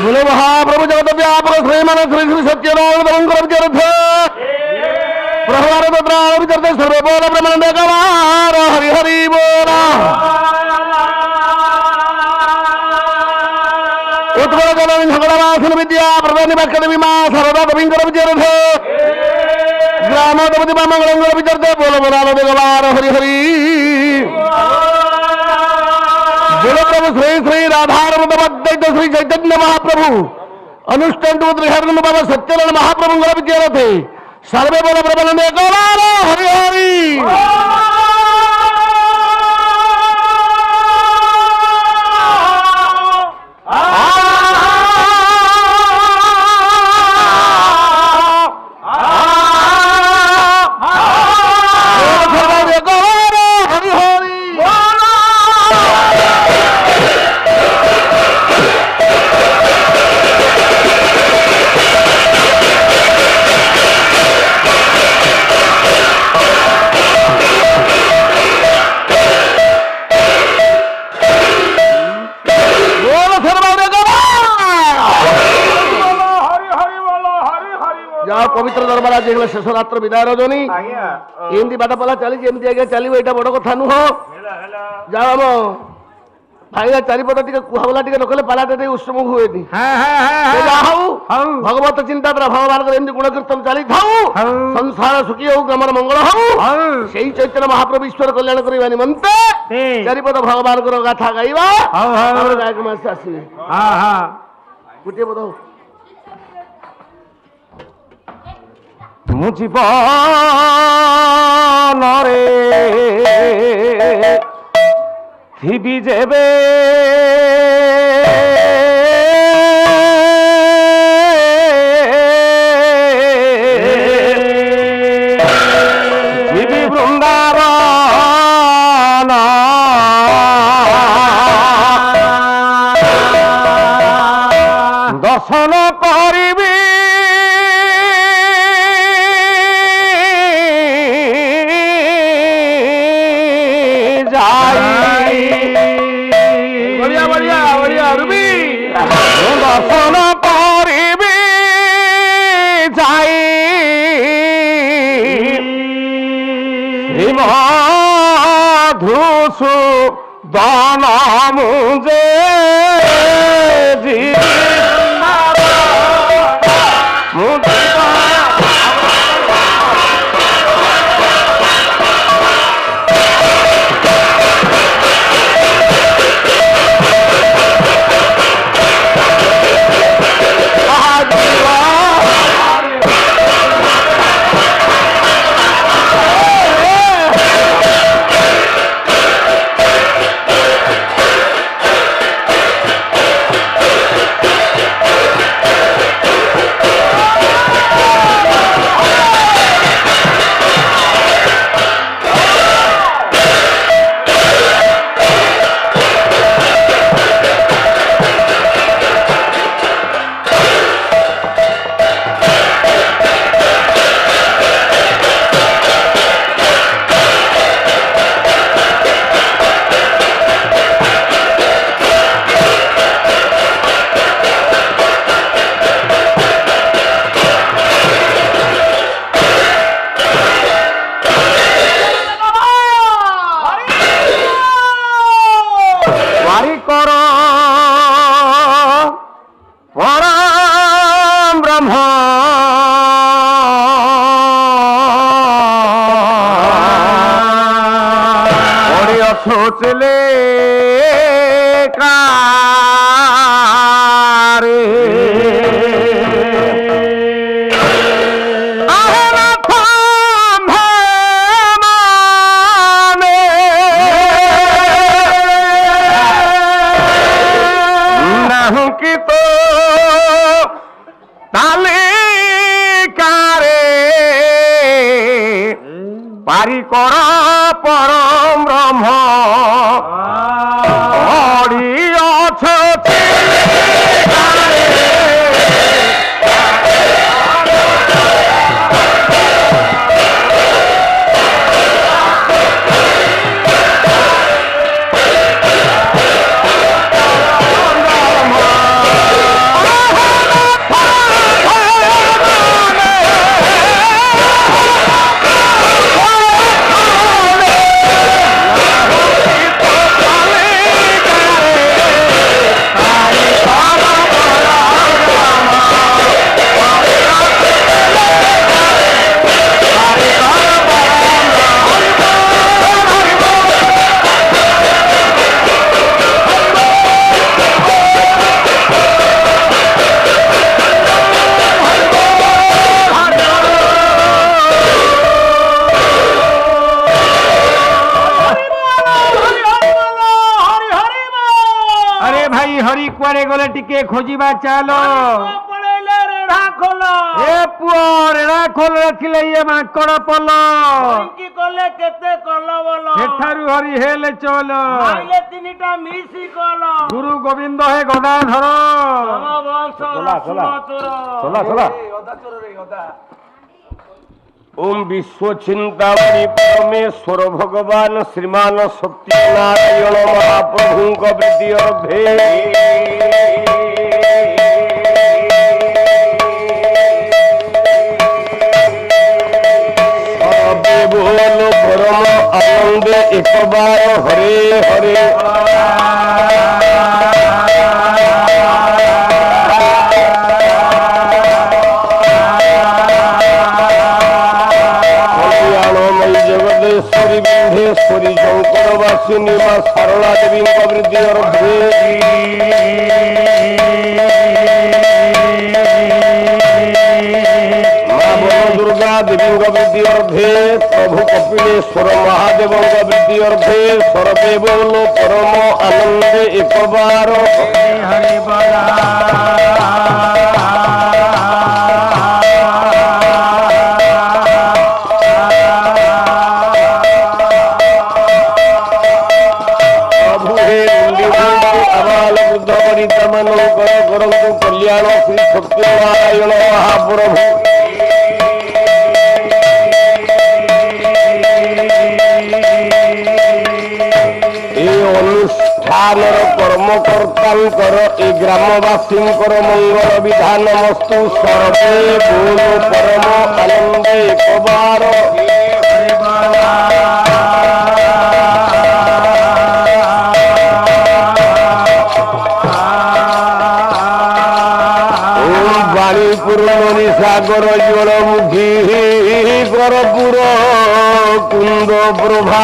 बोलो महाप्रभु जगत व्यापक श्रीमन श्री श्री सत्यनारायण प्रहलाद विचरते सर्वे बोल ब्रह्मांड गवार हरि हरि बोला उत्कल जल झगड़ासन विद्या प्रधान वाक्य विमा सरदा कविंकर विचरथ ग्रामोदपति मंगल विचरते बोल बोला गवार हरि हरि बोलो प्रभु श्री श्री राधारमद श्री चैतन्य महाप्रभु अनुष्ठान बाबा सत्यनारायण महाप्रभु विद्यारथे सर्वे बोल ब्रह्मानंद गवार हरि हरि पवित्र दरबार आज शेष रात्र विदाय रजनी एमती बाट पला चली आगे चलो यहाँ बड़ कथा नुह जाओ आम भाई चारिपट टे कुहबला टे नकले पालाटे उत्सव हुए भगवत चिंता भगवान एमती गुण कीर्तन चली था संसार सुखी हो ग्रामर मंगल हो से चैतन्य महाप्रभु ईश्वर कल्याण करवा निमंते चारिपट भगवान गाथा गाइबा गायक मास आसवे गोटे बोध मु जीवन थिबी जेबे थिबी वृंदावन दर्शन करिबी दर्शन करिबी जाई मधुसु दान मुझे सोचले कारे नहीं कि तो ताले कारे पारी करा परम ब्रह्म ଜଙ୍ଗଲ ଟିକେ ଖୋଜିବା ଚାଲ। ଏ ପୁଅ ରେଢା ଖୋଲ ରଖିଲେ ଇଏ ମାଙ୍କଡ ପଲ କଲେ କେତେ କଲ ବୋଲ ସେଠାରୁ ହରି ହେଲେ ଚଲ ତିନିଟା ମିଶି କଲ ଗୁରୁ ଗୋବିନ୍ଦ ହେ ଗଦାଧର। ओम विश्व चिंतामणि परमेश्वर भगवान श्रीमान सत्यनारायण महाप्रभु वृद्धि अर्धे बोल परम आनंद एक बार हरे हरे जगदेश्वरी विंध्येश्वरी शंकरवासिनी मां सारला देवी वृद्धि अर्धे मां वन दुर्गा देवी वृद्धि अर्धे प्रभु कपिलेश्वर महादेव वृद्धि अर्धे सर्वे बोल परम आनंद एक बार हरे करंतु कल्याण श्री सत्यनारायण महाप्रभु अनुष्ठान कर्मकर्तांकर ए ग्रामवासींकर मंगल विधानमस्तु सर्वे बोल परम आनंद एक बार सागर जलमुखी करपुर कुंद प्रभा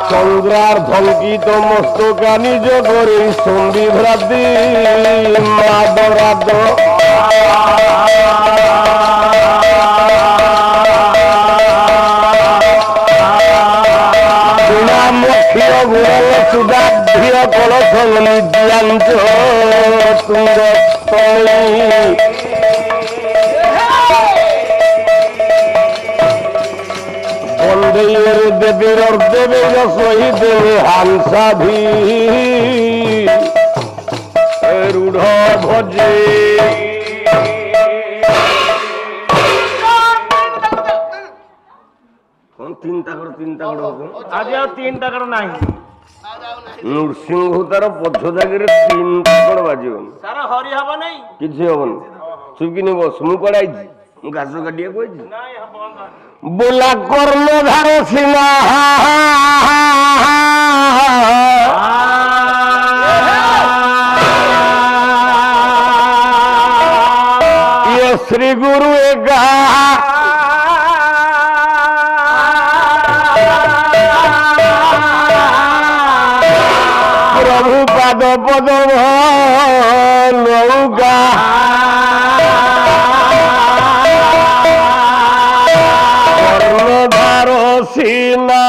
चंद्रार्धंकित मस्तका निज करे संविभ्राति मादराद गुरल सुधाध्य कलश निद्यांच तुंग बंदेर देवीर देवे सहित हांसाभि रूढ़ भजे नृसिंह तार पछ जागे 3 ताकड़ बाजी हरि हम नहीं किसी हम चुपकिनी बस मु कड़े घास काटिया कही बोला कर्णधार सिना ये श्री गुरु एका प्रभु पाद पद नौका कर्णधार सीना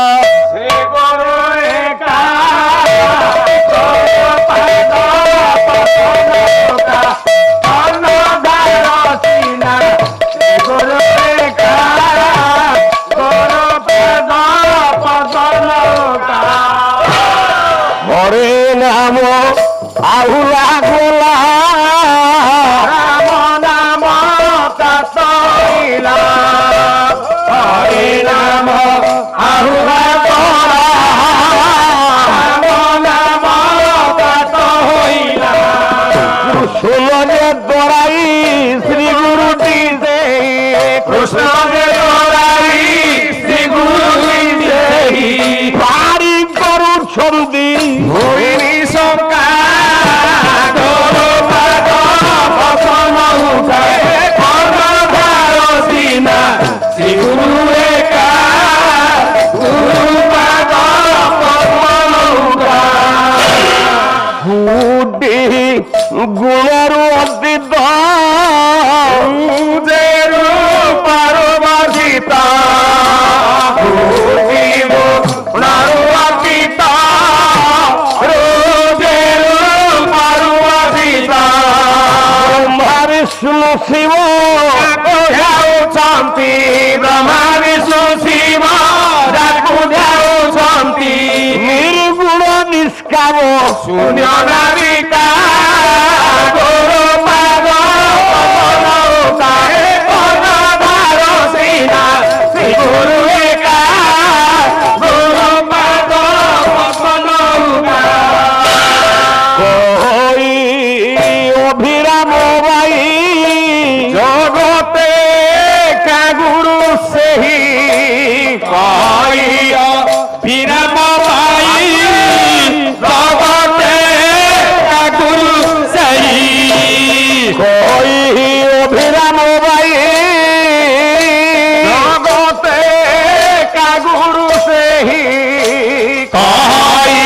हरे नाम आहुला गोला राम नाम ततैला हरे नाम आहुला गोला राम नाम ततैला कृष्ण ने दोराई श्री गुरु टी से कृष्ण ने दोराई श्री गुरु टी से पारी करू छंदी होइनी सरकार শূন্য নাবিকা গুরু পাদ নৌকা অনাধার শ্রীনা শ্রী গুরু একা গুরু পাদ নৌকা কই অভিরাম ভাই জগতে কা গুরু সেহি কই অভিরাম ভাই জগতে কা গুরু সেহি কই অভিরাম ভাই জগতে কা গুরু সেহি কই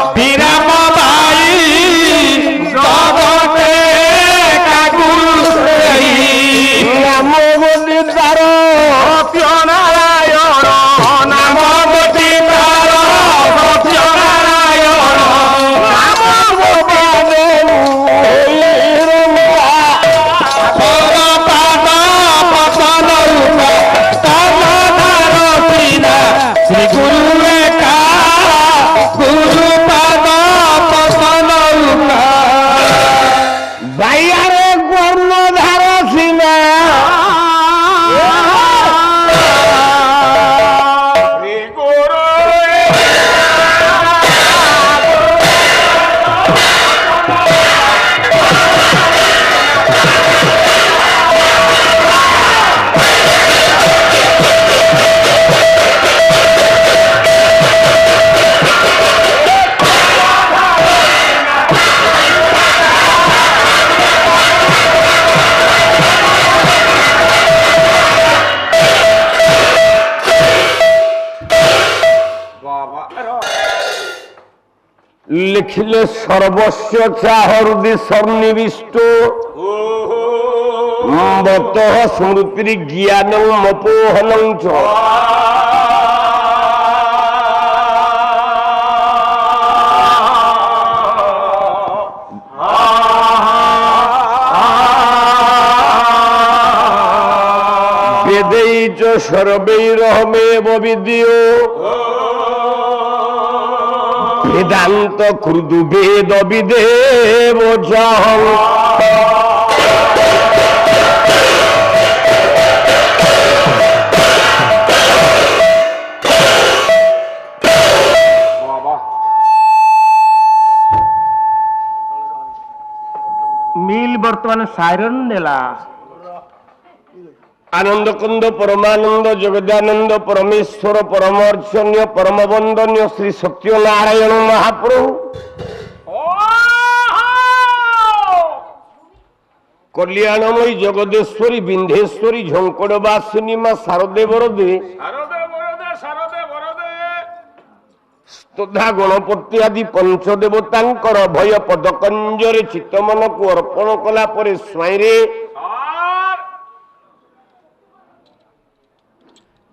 অভিরাম ভাই জগতে কা গুরু সেহি নাম গোবিন্দার সত্য নারায়ণ নাম গোবিন্দার সত্য নারায়ণ নাম গোবিন্দ শ্রী গুরু একা গুরু পাদ পতন বাইয়ারে কর্ণধার সিনা শ্রী গুরু লিখিলে সর্বস্ব চাহরুদি সন্নিবিষ্ট বত স্মৃতি জ্ঞান মপোহন বেदैচ সর্বৈরহমেব বিদ্যো বেদান্ত ক্ষুদু বেদ বিদেব জহং মিল বর্তমান সাইরন নেলা আনন্দ কুন্দ পরমানন্দ জগদানন্দ পরমেশ্বর পরমর্চনীয় পরমবন্দনীয় শ্রী সত্যনারায়ণ মহাপ্রভু কল্যাণময়ী জগদেশ্বরী বিন্ধেশ্বরী ঝঙ্কড়বাসিনী মা শারদে বরদে স্তোধা গণপতি আদি পঞ্চদেবতাঙ্কর ভয় পদকঞ্জরে চিତ୍ତମନକୁ ଅର୍ପଣ କଲା ପରେ ସ୍ୱାଇଁରେ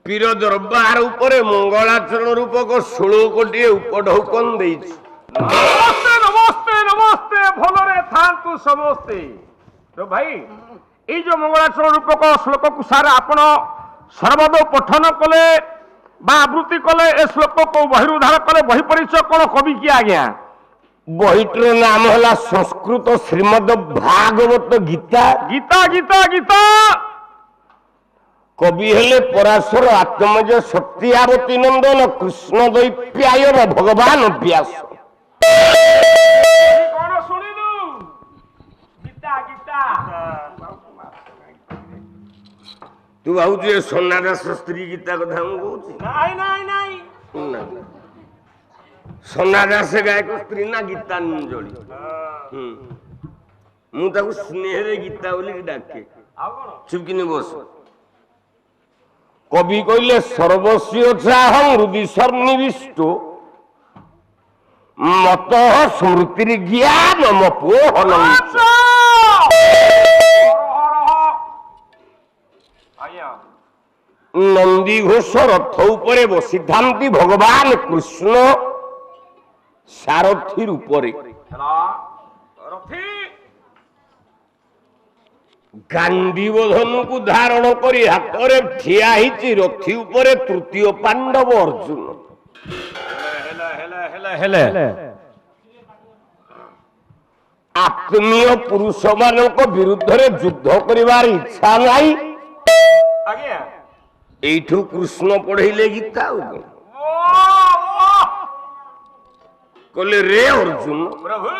পীর দরবার উপরে মঙ্গলাচরণ রূপক 16 কোটি উপঢৌকন ଦେଇଛି। নমস্তে নমস্তে নমস্তে ভলরে থান্তু সমস্তে। তো ভাই এই যে মঙ্গলাচরণ রূপক শ্লোকକୁ ସାର୍ ଆପଣ সর্বদ পঠন কলে বা আবৃত্তি কলে এ শ্লোকକୁ বহির উদ্ধার কলে বহি পরিচয় কোন কবি কি আজ্ঞা? বহিটির নাম হলা সংস্কৃত শ্রীমদ ভাগবত গীতা। গীতা গীতা গীতা কবি হলে পরাশর আত্মজ সত্যাবতী নন্দন কৃষ্ণ দৈপ্যায়ন ভগবান ব্যাস। কোন শুনিলু গীতা গীতা তু ভাবুଛୁ ଏ ସୋନା ଦାସ ସ୍ତ୍ରୀ ଗୀତା କଥା ମୁଁ କହୁଛି? নাই নাই নাই ନା ସୋନା ଦାସ ଗାୟକ ସ୍ତ୍ରୀ ନା ଗୀତାଞ୍ଜଳି। ମୁଁ ତାକୁ ସ୍ନେହରେ ଗୀତା ବୋଲି ଡାକେ। ଆଉ কোন ଚୁପକିନି ବସ। কবি কইলে সর্বস্ব চাহং হৃদি সন্নিবিষ্ট মত স্মৃতির জ্ঞান মপোহন। নন্দী ঘোষ রথ উপরে বসিথান্তি ভগবান কৃষ্ণ সারথীর উপরে। গান্ডীবধনକୁ ধারণ করে হাতরে ঠিয়া হইছি রথী উপরে তৃতীয় পাণ্ডব অর্জুন। ଆତ୍ମୀୟ ପୁରୁଷ ମାନଙ୍କ ବିରୁଦ୍ଧରେ ଯୁଦ୍ଧ କରିବାର ଇଚ୍ଛା ନାହିଁ ଆଜ୍ଞା ଏଇଠୁ କୃଷ୍ଣ ପଢେଇଲେ ଗୀତା ଆଉ କଣ? କହିଲେ ରେ ଅର୍ଜୁନ ପ୍ରଭୁ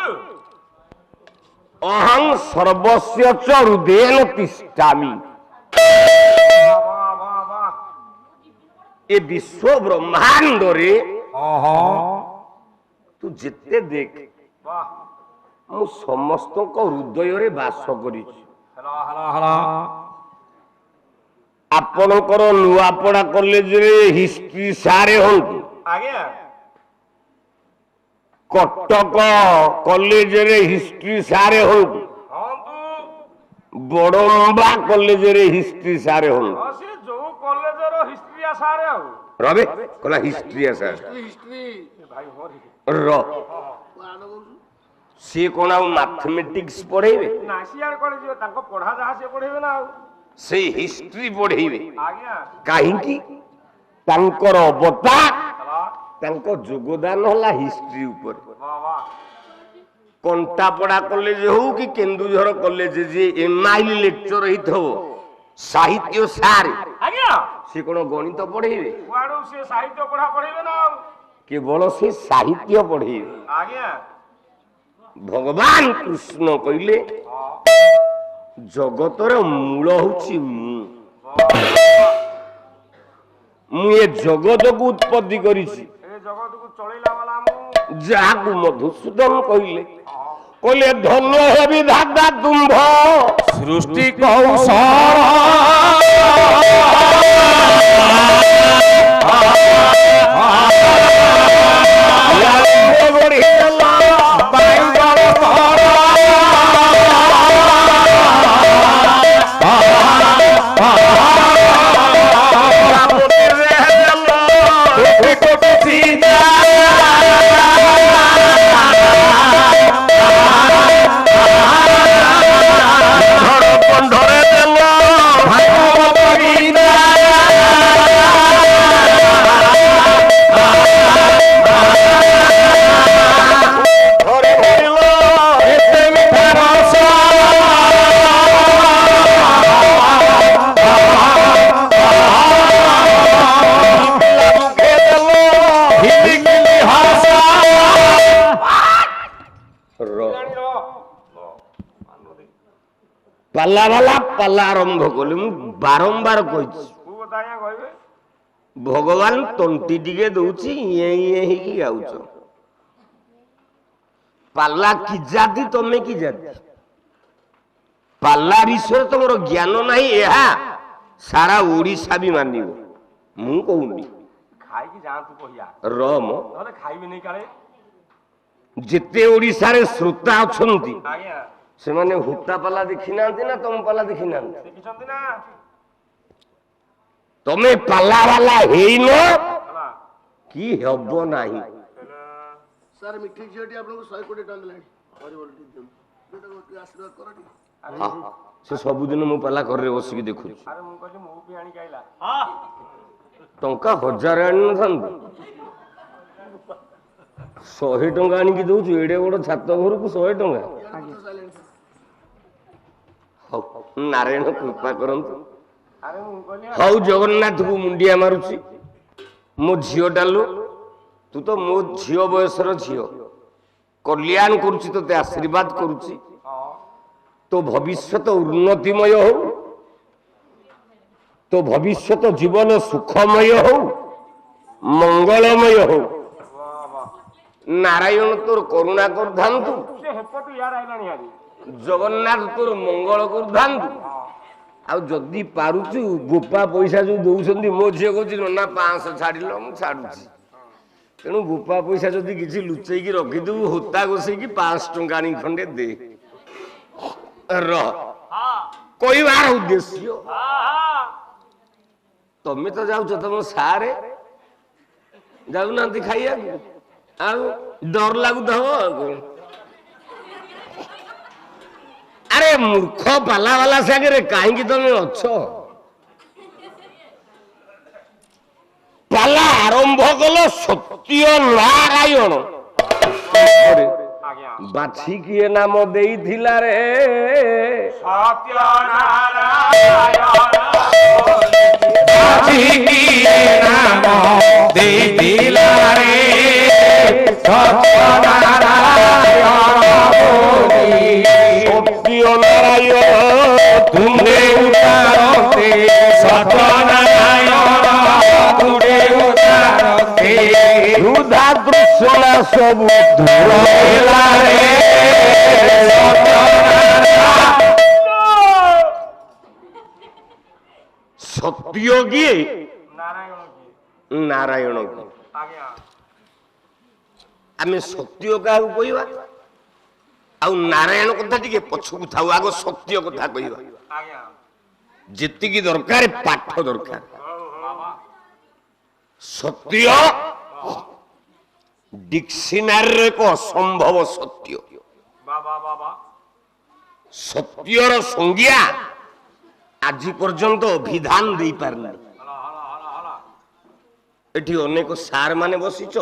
ଅହଂ ସର୍ବସ୍ୟ ଚ ହୃଦେନ ତିଷ୍ଠାମି। ଏ ବିଶ୍ୱ ବ୍ରହ୍ମାଣ୍ଡରେ ତୁ ଯେତେ ଦେଖ ମୁଁ ସମସ୍ତଙ୍କ ହୃଦୟରେ ବାସ କରିଛି। ଆପଣଙ୍କର ନୂଆପଡା କଲେଜରେ ହିଷ୍ଟ୍ରି ସାରେ ହୁଅନ୍ତୁ, ଆଜ୍ଞା କଟକ କଲେଜରେ ହିଷ୍ଟ୍ରି ସାରେ ହୁଅନ୍ତୁ, ବଡମ୍ବା କଲେଜରେ ହିଷ୍ଟ୍ରି ସାରେ ହୁଅନ୍ତୁ, ସେ ଯୋଉ କଲେଜର ହିଷ୍ଟ୍ରି ସାରେ ଆଉ ରବେ କହିଲା ହିଷ୍ଟ୍ରି ସାର୍ ର ସିଏ କଣ ଆଉ ମାଥମେଟିକ୍ସ ପଢେଇବେ? ନା ସିଆଡେ କୁଆଡେ ଯିବେ, ତାଙ୍କ ପଢା ଯାହା ସିଏ ପଢେଇବେ ନା ଆଉ। ସେଇ ହିଷ୍ଟ୍ରି ପଢେଇବେ। ଆଜ୍ଞା କାହିଁକି? ତାଙ୍କର ଅବତାର, ତାଙ୍କ ଯୋଗଦାନ ହେଲା ହିଷ୍ଟ୍ରି ଉପରେ। କଣ୍ଟାପଡା କଲେଜ ହଉ କି କେନ୍ଦୁଝର କଲେଜ ଯିଏ ଏମଆଇଲ ଲେକ୍ଚର ହେଇଥିବ ସାହିତ୍ୟ ସାର୍, ଆଜ୍ଞା ସେ କଣ ଗଣିତ ପଢେଇବେ? କୁଆଡୁ ସେ ସାହିତ୍ୟ ପଢା ପଢେଇବେ ନା ଆଉ। କେବଳ ସେ ସାହିତ୍ୟ ପଢେଇବେ। ଆଜ୍ଞା ଭଗବାନ କୃଷ୍ଣ କହିଲେ ଜଗତର ମୂଳ ହଉଛି ମୁଁ ଏ ଜଗତକୁ ଉତ୍ପତ୍ତି କରିଛି। ଏ ଜଗତକୁ ଚଳେଇଲା ବାଲା ମୁଁ। ଯାହାକୁ ମଧୁସୂଦନ କହିଲେ କହିଲେ ଧନ୍ୟ ହେବି ଧାତା ତୁମ୍ଭ ସୃଷ୍ଟି କୌଶଳ ପାଲା ବାଲା ପାଲା ଆରମ୍ଭ କଲେ। ମୁଁ ବାରମ୍ବାର କହିଛି ଭଗବାନ ତଣ୍ଟି ଟିକେ ଦଉଛି ଇଏ ଇଏ ହେଇକି ଗାଉଛ। ପାଲା କି ଜାତି ତମେ କି ଜାତି? ପାଲା ବିଷୟରେ ତମର ଜ୍ଞାନ ନାହିଁ, ଏହା ସାରା ଓଡିଶା ବି ମାନିବ। ମୁଁ କହୁନି ଖାଇକି ଯାଆନ୍ତୁ କହିଆ ରମ ନହେଲେ ଖାଇବେନି କାଳେ। ଯେତେ ଓଡିଶାରେ ଶ୍ରୋତା ଅଛନ୍ତି ଆଜ୍ଞା ସେମାନେ ହୁତା ପାଲା ଦେଖି ନାହାନ୍ତି ନା ତମ ପାଲା ଦେଖି ନାହାନ୍ତି? ଦେଖିଛନ୍ତି ନା? ତମେ ପାଲା ବାଲା ହେଇନ ହେଲା କି ହବ ନାହିଁ। ସାର୍ ମିଠି ଝିଅଟି ଆପଣଙ୍କୁ 100 କୋଟି ଟଙ୍କା ଦେଲାଣି, ଆଶୀର୍ବାଦ କର ଟିକେ। ସେ ସବୁଦିନ ମୋ ପାଲା ଘରରେ ବସିକି ଦେଖୁଛି। ଆରେ ମୁଁ କହିଲି ମୁଁ ବି ଆଣିକି ଆଇଲା। ଟଙ୍କା 1000 ଆଣିନଥାନ୍ତୁ, 100 ଟଙ୍କା ଆଣିକି ଦଉଛୁ। ଏଡେ ବଡ ଛାତ ଘରକୁ 100 ଟଙ୍କା। ହଉ ନାରାୟଣ କୃପା କରନ୍ତୁ। ଆରେ ମୁଁ କହିଲି ହଉ ଜଗନ୍ନାଥକୁ ମୁଣ୍ଡିଆ ମାରୁଛି। ମୋ ଝିଅଟା ଲୋ, ତୁ ତ ମୋ ଝିଅ ବୟସର ଝିଅ, କଲ୍ୟାଣ କରୁଛି, ତୋତେ ଆଶୀର୍ବାଦ କରୁଛି। ତୋ ଭବିଷ୍ୟତ ଉନ୍ନତିମୟ ହଉ, ତୋ ଭବିଷ୍ୟତ ଜୀବନ ସୁଖମୟ ହଉ, ମଙ୍ଗଳମୟ ହଉ। ନାରାୟଣ ତୋର କରୁଣା କରିଥାନ୍ତୁ, ସେ ହେପଟୁ ଇଆଡେ ଆଇଲାଣି ଆଜି। ଜଗନ୍ନାଥ ତୋର ମଙ୍ଗଳ କରିଥାନ୍ତୁ। ଆଉ ଯଦି ପାରୁଛୁ ଗୋପା ପଇସା ଯୋଉ ଦଉଛନ୍ତି, ମୋ ଝିଅ କହୁଛି ନନା 500 ଛାଡ଼ିଲ, ମୁଁ ଛାଡୁଛି। ତେଣୁ ଗୋପା ପଇସା ଯଦି କିଛି ଲୁଚେଇକି ରଖିଦବୁ, ହୋତା ଘୋଷେଇକି 500 ଟଙ୍କା ଆଣି ଖଣ୍ଡେ ଦେ। କହିବାର ଉଦ୍ଦେଶ୍ୟ, ତମେ ତ ଯାଉଛ ତମ ସାରେ ଯାଉନାହାନ୍ତି ଖାଇବାକୁ, ଆଉ ଡର ଲାଗୁଥିବ। ଆରେ ମୂର୍ଖ ପାଲା ବାଲା ସାଙ୍ଗରେ କାହିଁକି ତମେ ଅଛ? ପାଲା ଆରମ୍ଭ କଲ ସତ୍ୟ ନାରାୟଣ। ଆଜ୍ଞା ବାଛି କିଏ ନାମ ଦେଇଥିଲା ରେ ସତ୍ୟ ନାରାୟଣ ତୁମେ ଉତାରତେ ସତ୍ୟନାରାୟଣ ତୁମେ ଉତାରତେ ବୃଦ୍ଧା ଦୃଶ୍ୟନା ସବୁ ଦୂର ହେଲା ରେ ସତ୍ୟ କିଏ ନାରାୟଣ କିଏ ଆମେ ସତ୍ୟ କାହାକୁ କହିବା ଆଉ ନାରାୟଣ କଥା ଟିକେ ପଛକୁ ଥାଉ ଆଗ ସତ୍ୟ କଥା କହିବା ଯେତିକି ଦରକାର ପାଠ ଦରକାର ସତ୍ୟ ଡିକ୍ସନାରୀରେ ଏକ ଅସମ୍ଭବ ସତ୍ୟ ସତ୍ୟର ସଂଜ୍ଞା ଆଜି ପର୍ଯ୍ୟନ୍ତ ଅଭିଧାନ ଦେଇପାରିନି ଏଠି ଅନେକ ସାର୍ ମାନେ ବସିଛ